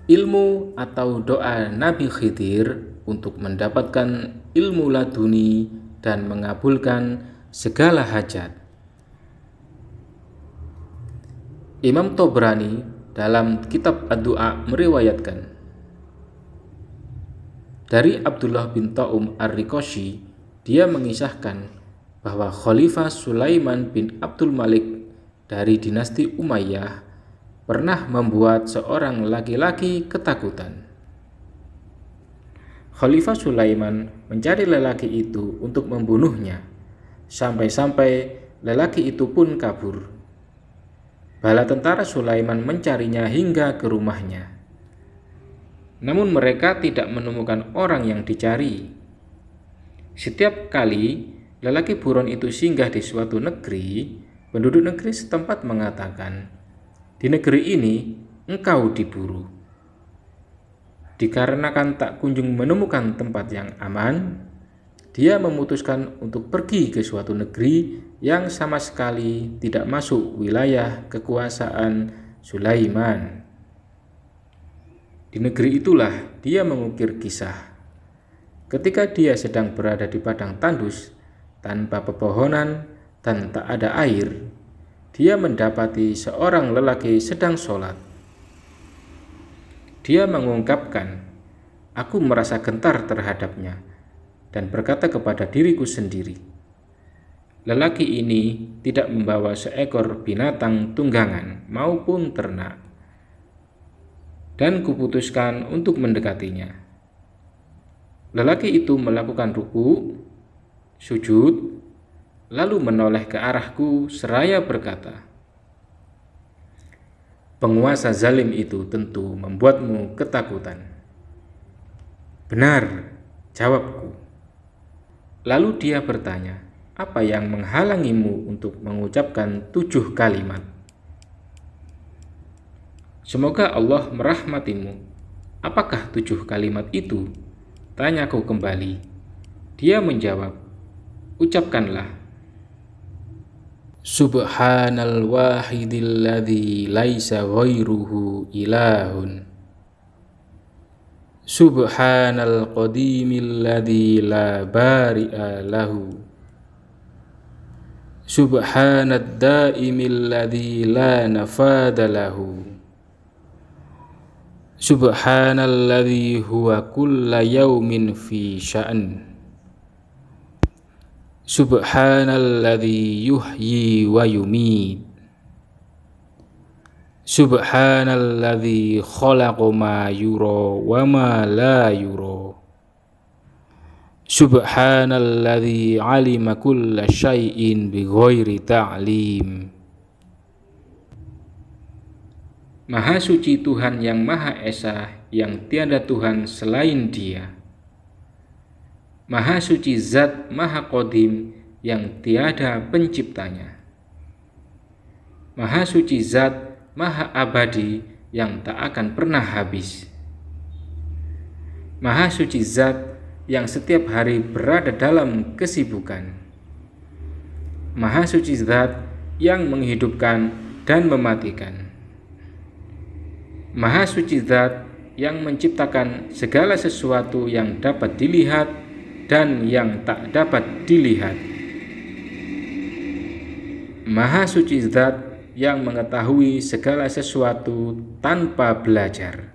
ilmu atau doa Nabi Khidir untuk mendapatkan ilmu laduni dan mengabulkan segala hajat. Imam Tobrani dalam kitab Ad-Du'a meriwayatkan dari Abdullah bin Ta'um Ar-Riqashi, dia mengisahkan bahwa Khalifah Sulaiman bin Abdul Malik dari dinasti Umayyah pernah membuat seorang laki-laki ketakutan. Khalifah Sulaiman mencari lelaki itu untuk membunuhnya, sampai-sampai lelaki itu pun kabur. Bala tentara Sulaiman mencarinya hingga ke rumahnya. Namun mereka tidak menemukan orang yang dicari. Setiap kali lelaki buron itu singgah di suatu negeri, penduduk negeri setempat mengatakan, "Di negeri ini engkau diburu." Dikarenakan tak kunjung menemukan tempat yang aman, dia memutuskan untuk pergi ke suatu negeri yang sama sekali tidak masuk wilayah kekuasaan Sulaiman. Di negeri itulah dia mengukir kisah. Ketika dia sedang berada di padang tandus, tanpa pepohonan dan tak ada air, dia mendapati seorang lelaki sedang sholat. Dia mengungkapkan, "Aku merasa gentar terhadapnya," dan berkata kepada diriku sendiri, "Lelaki ini tidak membawa seekor binatang tunggangan maupun ternak." Dan kuputuskan untuk mendekatinya. Lelaki itu melakukan ruku, sujud, lalu menoleh ke arahku seraya berkata, "Penguasa zalim itu tentu membuatmu ketakutan." "Benar," jawabku. Lalu dia bertanya, "Apa yang menghalangimu untuk mengucapkan 7 kalimat?" "Semoga Allah merahmatimu." "Apakah 7 kalimat itu?" tanyaku kembali. Dia menjawab, "Ucapkanlah, Subhanal wahidil ladzi laisa ghairuhu ilahun. Subhanal qadimil ladzi la bari'a lahu. Subhanad daimil ladzi la nafada lahu. Subhanalladzi huwa kulla yaumin fi sya'an. Subhanalladzi yuhyi wa yumit. Subhanalladzi khalaqa ma yura wa ma la yura. Subhanalladzi alima kulla syai'in bighairi ta'lim." Maha suci Tuhan yang Maha Esa, yang tiada Tuhan selain Dia. Maha suci Zat Maha Qadim, yang tiada penciptanya. Maha suci Zat Maha Abadi, yang tak akan pernah habis. Maha suci Zat yang setiap hari berada dalam kesibukan. Maha suci Zat yang menghidupkan dan mematikan. Maha suci Zat yang menciptakan segala sesuatu yang dapat dilihat dan yang tak dapat dilihat. Maha suci Zat yang mengetahui segala sesuatu tanpa belajar.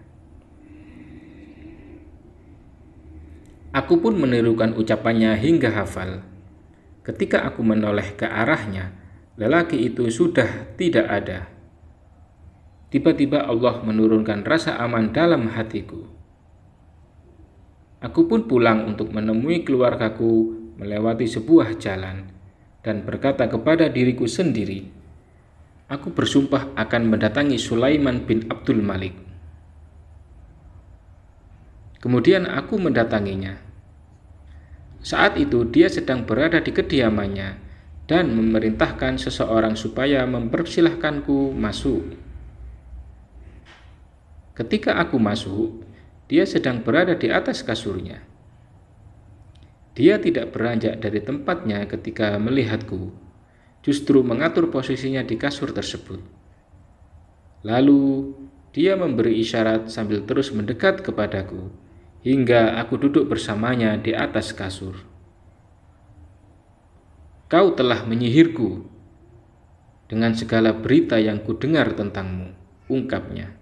Aku pun menirukan ucapannya hingga hafal. Ketika aku menoleh ke arahnya, lelaki itu sudah tidak ada. Tiba-tiba Allah menurunkan rasa aman dalam hatiku. Aku pun pulang untuk menemui keluargaku melewati sebuah jalan dan berkata kepada diriku sendiri, "Aku bersumpah akan mendatangi Sulaiman bin Abdul Malik." Kemudian aku mendatanginya. Saat itu dia sedang berada di kediamannya dan memerintahkan seseorang supaya mempersilahkanku masuk. Ketika aku masuk, dia sedang berada di atas kasurnya. Dia tidak beranjak dari tempatnya ketika melihatku, justru mengatur posisinya di kasur tersebut. Lalu Dia memberi isyarat sambil terus mendekat kepadaku, hingga aku duduk bersamanya di atas kasur. Kau telah menyihirku dengan segala berita yang kudengar tentangmu, ungkapnya.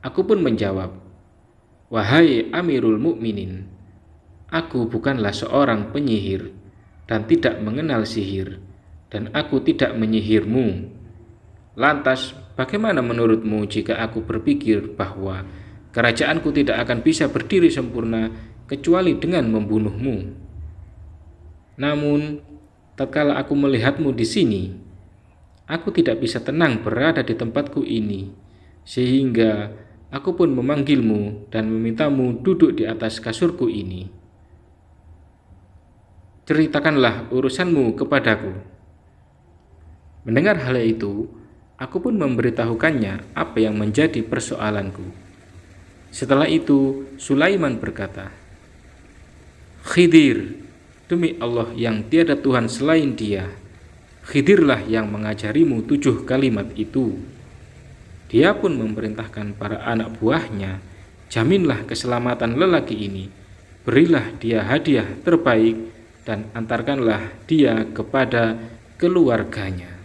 Aku pun menjawab, wahai Amirul Mukminin, aku bukanlah seorang penyihir dan tidak mengenal sihir, dan aku tidak menyihirmu. Lantas, bagaimana menurutmu jika aku berpikir bahwa kerajaanku tidak akan bisa berdiri sempurna kecuali dengan membunuhmu? Namun, tatkala aku melihatmu di sini, aku tidak bisa tenang berada di tempatku ini, sehingga aku pun memanggilmu dan memintamu duduk di atas kasurku ini. Ceritakanlah urusanmu kepadaku. Mendengar hal itu, aku pun memberitahukannya apa yang menjadi persoalanku. Setelah itu, Sulaiman berkata, Khidir, demi Allah yang tiada Tuhan selain Dia, Khidirlah yang mengajarimu 7 kalimat itu. Dia pun memerintahkan para anak buahnya, jaminlah keselamatan lelaki ini, berilah dia hadiah terbaik, dan antarkanlah dia kepada keluarganya.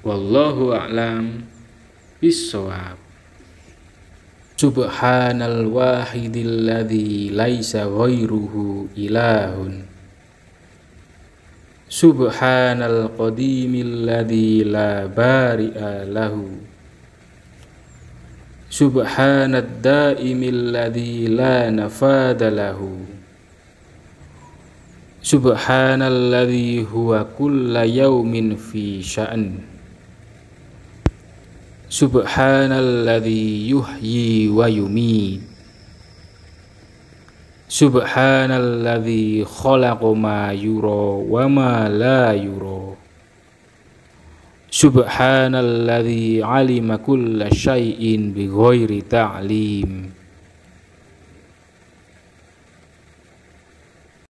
Wallahu a'lam bishawab. Subhanal wahidil ladzi laisa ghairuhu ilahun. Subhanal qadimil ladzi la bari'a lahu. Subhanad daimil ladzi la nafada lahu. Subhanalladzi huwa kulla yaumin fi sya'n. Subhanalladzi yuhyi wa yumiit. Subhanalladzi khalaqa ma yura wa ma la yura. Subhanalladzi alima kulla syai'in bighairi ta'lim.